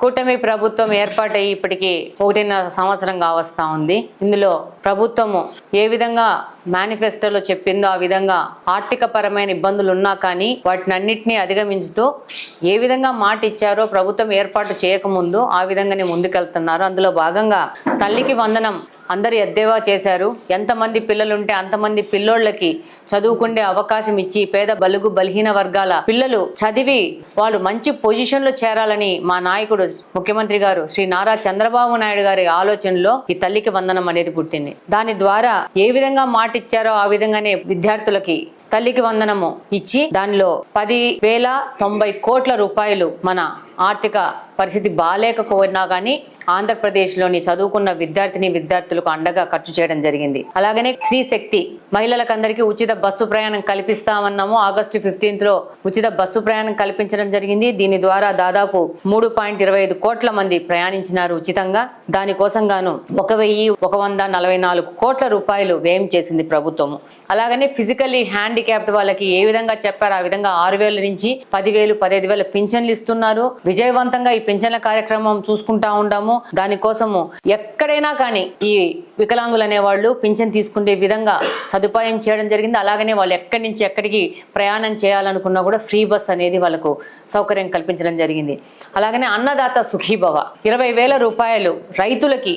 కూటమి ప్రభుత్వం ఏర్పాటై ఇప్పటికి 1.5 సంవత్సరం కావస్తా ఉంది. ఇందులో ప్రభుత్వము ఏ విధంగా మేనిఫెస్టోలో చెప్పిందో ఆ విధంగా ఆర్థిక పరమైన ఇబ్బందులు ఉన్నా కానీ వాటిని అన్నింటినీ అధిగమించుతూ ఏ విధంగా మాట ఇచ్చారో ప్రభుత్వం ఏర్పాటు చేయకముందు ఆ విధంగానే ముందుకెళ్తున్నారు. అందులో భాగంగా తల్లికి వందనం అందరు ఎద్దేవా చేశారు. ఎంతమంది పిల్లలుంటే అంతమంది పిల్లోళ్ళకి చదువుకునే అవకాశం ఇచ్చి పేద బలుగు బలహీన వర్గాల పిల్లలు చదివి వాళ్ళు మంచి పొజిషన్లో చేరాలని మా నాయకుడు ముఖ్యమంత్రి గారు శ్రీ నారా చంద్రబాబు నాయుడు గారి ఆలోచనలో ఈ తల్లికి వందనం అనేది పుట్టింది. దాని ద్వారా ఏ విధంగా మాట ఇచ్చారో ఆ విధంగానే విద్యార్థులకి తల్లికి వందనము ఇచ్చి దానిలో 10,090 కోట్ల రూపాయలు మన ఆర్థిక పరిస్థితి బాలేకపోయినా కానీ ఆంధ్రప్రదేశ్లోని చదువుకున్న విద్యార్థులకు అండగా ఖర్చు చేయడం జరిగింది. అలాగనే స్త్రీ శక్తి మహిళలకందరికీ ఉచిత బస్సు ప్రయాణం కల్పిస్తామన్నాము. ఆగస్టు 15 ఉచిత బస్సు ప్రయాణం కల్పించడం జరిగింది. దీని ద్వారా దాదాపు 3.25 కోట్ల మంది ప్రయాణించినారు ఉచితంగా. దానికోసం గాను 1,144 కోట్ల రూపాయలు వ్యయం చేసింది ప్రభుత్వము. అలాగనే ఫిజికల్లీ హ్యాండిక్యాప్డ్ వాళ్ళకి ఏ విధంగా చెప్పారు ఆ విధంగా 6,000 నుంచి 10,000, 15,000 పింఛన్లు ఇస్తున్నారు. విజయవంతంగా ఈ పింఛన్ల కార్యక్రమం చూసుకుంటా ఉండాము. దానికోసము ఎక్కడైనా కానీ ఈ వికలాంగులు అనేవాళ్ళు పింఛన్ తీసుకునే విధంగా సదుపాయం చేయడం జరిగింది. అలాగనే వాళ్ళు ఎక్కడి నుంచి ఎక్కడికి ప్రయాణం చేయాలనుకున్నా కూడా ఫ్రీ బస్ అనేది వాళ్ళకు సౌకర్యం కల్పించడం జరిగింది. అలాగనే అన్నదాత సుఖీభవ 20,000 రూపాయలు రైతులకి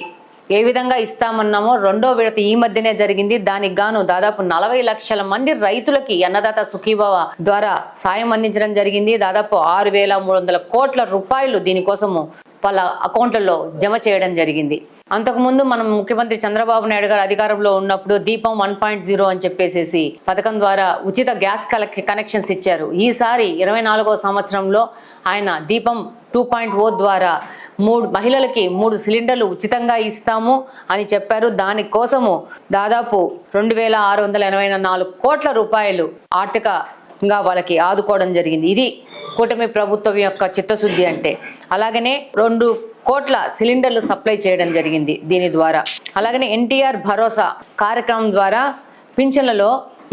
ఏ విధంగా ఇస్తామన్నామో రెండో విడత ఈ మధ్యనే జరిగింది. దానికి గాను దాదాపు 40 లక్షల మంది రైతులకి అన్నదాత సుఖీభవ ద్వారా సాయం అందించడం జరిగింది. దాదాపు 6,300 కోట్ల రూపాయలు దీనికోసము వాళ్ళ అకౌంట్లలో జమ చేయడం జరిగింది. అంతకుముందు మనం ముఖ్యమంత్రి చంద్రబాబు నాయుడు గారు అధికారంలో ఉన్నప్పుడు దీపం 1.0 అని చెప్పేసి పథకం ద్వారా ఉచిత గ్యాస్ కనెక్షన్స్ ఇచ్చారు. ఈసారి 24వ సంవత్సరంలో ఆయన దీపం 2.0 ద్వారా మహిళలకి 3 సిలిండర్లు ఉచితంగా ఇస్తాము అని చెప్పారు. దానికోసము దాదాపు 2,684 కోట్ల రూపాయలు ఆర్థికంగా వాళ్ళకి ఆదుకోవడం జరిగింది. ఇది కూటమి ప్రభుత్వం యొక్క చిత్తశుద్ధి అంటే. అలాగనే 2 కోట్ల సిలిండర్లు సప్లై చేయడం జరిగింది దీని ద్వారా. అలాగనే ఎన్టీఆర్ భరోసా కార్యక్రమం ద్వారా పింఛన్లలో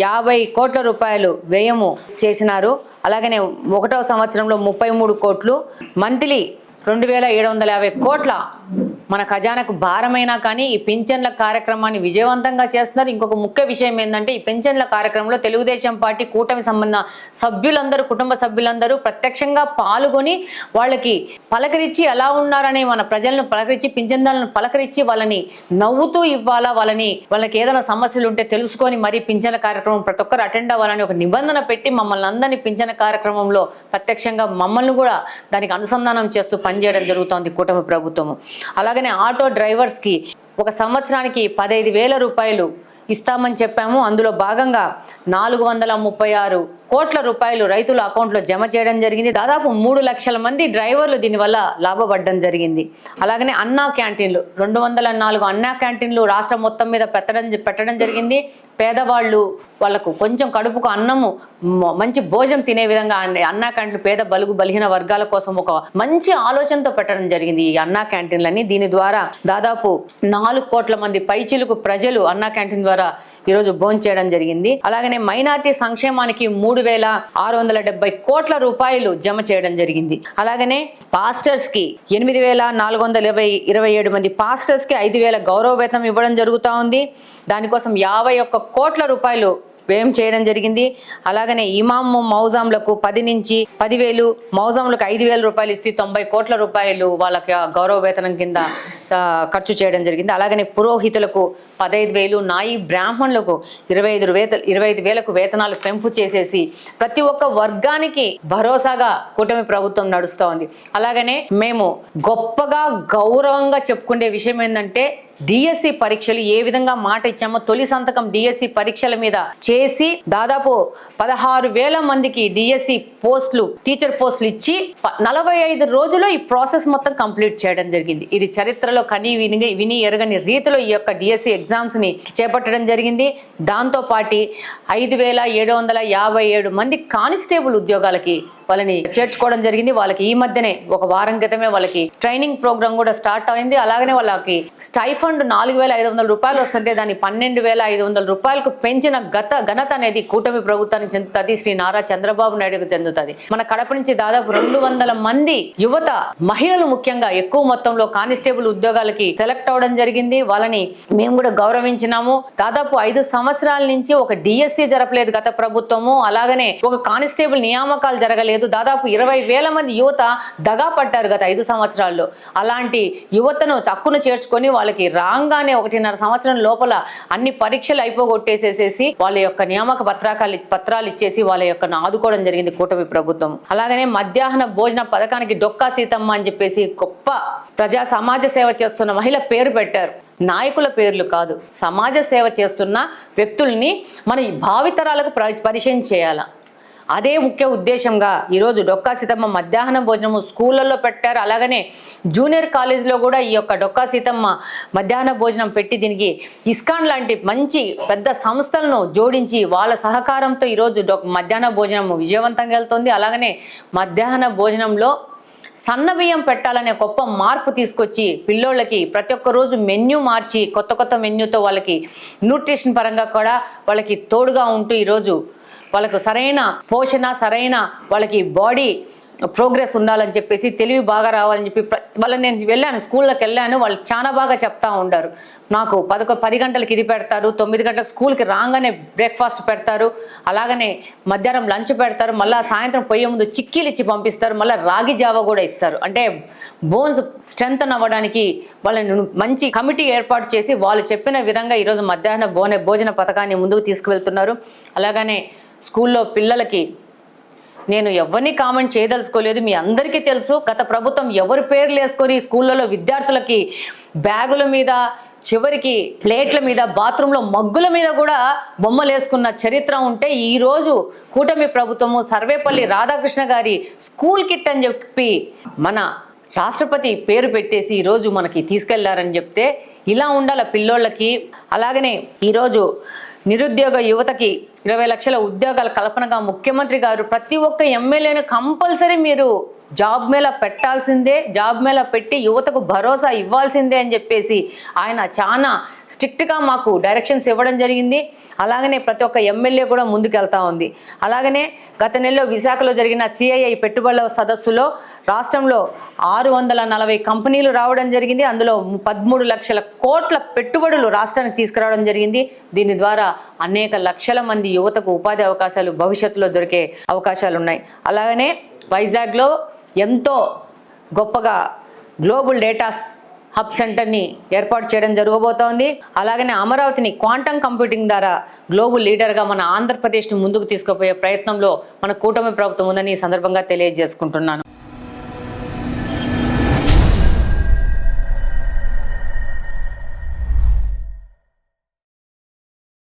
50 కోట్ల రూపాయలు వ్యయము చేసినారు. అలాగనే 1వ సంవత్సరంలో 33 కోట్లు, మంత్లీ 2,750 కోట్ల మన ఖజానాకు భారమైనా కానీ ఈ పింఛన్ల కార్యక్రమాన్ని విజయవంతంగా చేస్తున్నారు. ఇంకొక ముఖ్య విషయం ఏంటంటే ఈ పింఛన్ల కార్యక్రమంలో తెలుగుదేశం పార్టీ కూటమి సంబంధ సభ్యులందరూ కుటుంబ సభ్యులందరూ ప్రత్యక్షంగా పాల్గొని వాళ్ళకి పలకరించి ఎలా ఉన్నారని మన ప్రజలను పలకరించి పింఛన్దారులను పలకరించి వాళ్ళని నవ్వుతూ ఇవ్వాలా, వాళ్ళకి ఏదైనా సమస్యలు ఉంటే తెలుసుకొని మరి పింఛన్ల కార్యక్రమం ప్రతి ఒక్కరు అటెండ్ అవ్వాలని ఒక నిబంధన పెట్టి మమ్మల్ని అందరినీ పింఛన్ కార్యక్రమంలో ప్రత్యక్షంగా మమ్మల్ని కూడా దానికి అనుసంధానం చేస్తూ పనిచేయడం జరుగుతోంది కూటమి ప్రభుత్వము. అలాగనే ఆటో డ్రైవర్స్కి ఒక సంవత్సరానికి 15,000 రూపాయలు ఇస్తామని చెప్పాము. అందులో భాగంగా 436 కోట్ల రూపాయలు రైతుల అకౌంట్లో జమ చేయడం జరిగింది. దాదాపు 3 లక్షల మంది డ్రైవర్లు దీనివల్ల లాభపడడం జరిగింది. అలాగనే అన్నా క్యాంటీన్లు 204 అన్నా క్యాంటీన్లు రాష్ట్రం మొత్తం మీద పెట్టడం జరిగింది. పేదవాళ్ళు వాళ్ళకు కొంచెం కడుపుకు అన్నము మంచి భోజనం తినే విధంగా అన్నా క్యాంటీన్లు పేద బలుగు బలహీన వర్గాల కోసం ఒక మంచి ఆలోచనతో పెట్టడం జరిగింది ఈ అన్నా క్యాంటీన్లని. దీని ద్వారా దాదాపు 4 కోట్ల మంది పైచిలుకు ప్రజలు అన్నా క్యాంటీన్ ద్వారా ఈరోజు భోంచేయడం జరిగింది. అలాగనే మైనార్టీ సంక్షేమానికి 3,670 కోట్ల రూపాయలు జమ చేయడం జరిగింది. అలాగనే పాస్టర్స్ కి 8,427 మంది పాస్టర్స్ కి 5,000 గౌరవ వేతనం ఇవ్వడం జరుగుతూ ఉంది. దానికోసం 51 కోట్ల రూపాయలు వ్యయం చేయడం జరిగింది. అలాగనే ఇమాము మౌజాంలకు 10 నుంచి 10,000, మౌజాంలకు 5,000 రూపాయలు ఇస్తే 90 కోట్ల రూపాయలు వాళ్ళకి గౌరవ వేతనం కింద ఖర్చు చేయడం జరిగింది. అలాగనే పురోహితులకు 15,000, నాయి బ్రాహ్మణులకు 25,000 వేతనాలు పెంపు చేసేసి ప్రతి ఒక్క వర్గానికి భరోసాగా కూటమి ప్రభుత్వం నడుస్తూ ఉంది. అలాగనే మేము గొప్పగా గౌరవంగా చెప్పుకునే విషయం ఏంటంటే డిఎస్సి పరీక్షలు ఏ విధంగా మాట ఇచ్చామో తొలి సంతకం డిఎస్సి పరీక్షల మీద చేసి దాదాపు 16,000 మందికి డిఎస్సి పోస్టులు టీచర్ పోస్టులు ఇచ్చి 45 రోజుల్లో ఈ ప్రాసెస్ మొత్తం కంప్లీట్ చేయడం జరిగింది. ఇది చరిత్రలో విని ఎరగని రీతిలో ఈ యొక్క డిఎస్సి ఎగ్జామ్స్ ని చేపట్టడం జరిగింది. దాంతో పాటు 5,757 మంది కానిస్టేబుల్ ఉద్యోగాలకి వాళ్ళని చేర్చుకోవడం జరిగింది. వాళ్ళకి ఈ మధ్యనే ఒక వారం క్రితమే వాళ్ళకి ట్రైనింగ్ ప్రోగ్రామ్ కూడా స్టార్ట్ అయింది. అలాగనే వాళ్ళకి స్టైఫండ్ 4,500 రూపాయలు వస్తుంటే దాన్ని 12,500 రూపాయలకు పెంచిన ఘనత అనేది కూటమి ప్రభుత్వానికి చెందుతుంది, శ్రీ నారా చంద్రబాబు నాయుడుకు చెందుతుంది. మన కడప నుంచి దాదాపు 200 మంది యువత మహిళలు ముఖ్యంగా ఎక్కువ మొత్తంలో కానిస్టేబుల్ ఉద్యోగాలకి సెలెక్ట్ అవడం జరిగింది. వాళ్ళని మేము కూడా గౌరవించినాము. దాదాపు 5 సంవత్సరాల నుంచి ఒక డిఎస్సి జరపలేదు గత ప్రభుత్వము, అలాగనే ఒక కానిస్టేబుల్ నియామకాలు జరగలేదు. దాదాపు 20,000 మంది యువత దగా పడ్డారు గత 5 సంవత్సరాల్లో. అలాంటి యువతను తక్కువ చేర్చుకొని వాళ్ళకి రాగానే 1.5 సంవత్సరం లోపల అన్ని పరీక్షలు అయిపోగొట్టేసేసి వాళ్ళ యొక్క నియామక పత్రాలు ఇచ్చేసి వాళ్ళ యొక్క ఆదుకోవడం జరిగింది కూటమి ప్రభుత్వం. అలాగనే మధ్యాహ్న భోజన పథకానికి డొక్కా సీతమ్మ అని చెప్పేసి గొప్ప ప్రజా సమాజ సేవ చేస్తున్న మహిళ పేరు పెట్టారు. నాయకుల పేర్లు కాదు, సమాజ సేవ చేస్తున్న వ్యక్తుల్ని మన భావితరాలకు పరిచయం చేయాల. అదే ముఖ్య ఉద్దేశంగా ఈరోజు డొక్కా సీతమ్మ మధ్యాహ్న భోజనము స్కూళ్ళల్లో పెట్టారు. అలాగనే జూనియర్ కాలేజీలో కూడా ఈ యొక్క డొక్కా సీతమ్మ మధ్యాహ్న భోజనం పెట్టి దీనికి ఇస్కాన్ లాంటి మంచి పెద్ద సంస్థలను జోడించి వాళ్ళ సహకారంతో ఈరోజు మధ్యాహ్న భోజనం విజయవంతంగా వెళ్తుంది. అలాగనే మధ్యాహ్న భోజనంలో సన్న బియ్యం పెట్టాలనే గొప్ప మార్పు తీసుకొచ్చి పిల్లోళ్ళకి ప్రతి ఒక్క రోజు మెన్యూ మార్చి కొత్త మెన్యూతో వాళ్ళకి న్యూట్రిషన్ పరంగా కూడా వాళ్ళకి తోడుగా ఉంటూ ఈరోజు వాళ్ళకు సరైన పోషణ, సరైన వాళ్ళకి బాడీ ప్రోగ్రెస్ ఉండాలని చెప్పేసి, తెలివి బాగా రావాలని చెప్పి వాళ్ళని నేను వెళ్ళాను, స్కూల్లోకి వెళ్ళాను. వాళ్ళు చాలా బాగా చెప్తా ఉంటారు. నాకు 10 గంటలకు ఇది పెడతారు, 9 గంటలకు స్కూల్కి రాగానే బ్రేక్ఫాస్ట్ పెడతారు, అలాగనే మధ్యాహ్నం లంచ్ పెడతారు, మళ్ళీ సాయంత్రం పోయే ముందు చిక్కీలు ఇచ్చి పంపిస్తారు, మళ్ళీ రాగి జావ కూడా ఇస్తారు. అంటే బోన్స్ స్ట్రెంగ్తన్ అవ్వడానికి వాళ్ళని మంచి కమిటీ ఏర్పాటు చేసి వాళ్ళు చెప్పిన విధంగా ఈరోజు మధ్యాహ్న భోజన పథకాన్ని ముందుకు తీసుకువెళ్తున్నారు. అలాగనే స్కూల్లో పిల్లలకి నేను ఎవరిని కామెంట్ చేయదలుచుకోలేదు, మీ అందరికీ తెలుసు. గత ప్రభుత్వం ఎవరి పేర్లు వేసుకొని స్కూళ్ళలో విద్యార్థులకి బ్యాగుల మీద, చివరికి ప్లేట్ల మీద, బాత్రూంలో మగ్గుల మీద కూడా బొమ్మలు వేసుకున్న చరిత్ర ఉంటే, ఈరోజు కూటమి ప్రభుత్వము సర్వేపల్లి రాధాకృష్ణ గారి స్కూల్ కిట్ అని చెప్పి మన రాష్ట్రపతి పేరు పెట్టేసి ఈరోజు మనకి తీసుకెళ్లారని చెప్తే ఇలా ఉండాల పిల్లోళ్ళకి. అలాగనే ఈరోజు నిరుద్యోగ యువతకి 20 లక్షల ఉద్యోగాల కల్పనగా ముఖ్యమంత్రి గారు ప్రతి ఒక్క ఎమ్మెల్యేను కంపల్సరీ మీరు జాబ్ మేళా పెట్టాల్సిందే, జాబ్ మేళా పెట్టి యువతకు భరోసా ఇవ్వాల్సిందే అని చెప్పేసి ఆయన చాలా స్ట్రిక్ట్గా మాకు డైరెక్షన్స్ ఇవ్వడం జరిగింది. అలాగనే ప్రతి ఒక్క ఎమ్మెల్యే కూడా ముందుకెళ్తా ఉంది. అలాగనే గత నెలలో విశాఖలో జరిగిన CII పెట్టుబడుల సదస్సులో రాష్ట్రంలో 640 కంపెనీలు రావడం జరిగింది. అందులో 13 లక్షల కోట్ల పెట్టుబడులు రాష్ట్రానికి తీసుకురావడం జరిగింది. దీని ద్వారా అనేక లక్షల మంది యువతకు ఉపాధి అవకాశాలు భవిష్యత్తులో దొరికే అవకాశాలు ఉన్నాయి. అలాగనే వైజాగ్లో ఎంతో గొప్పగా గ్లోబల్ డేటాస్ హబ్ సెంటర్ని ఏర్పాటు చేయడం జరగబోతోంది. అలాగనే అమరావతిని క్వాంటమ్ కంప్యూటింగ్ ద్వారా గ్లోబల్ లీడర్గా మన ఆంధ్రప్రదేశ్ను ముందుకు తీసుకుపోయే ప్రయత్నంలో మన కూటమి ప్రభుత్వం ఉందని ఈ సందర్భంగా తెలియజేసుకుంటున్నాను.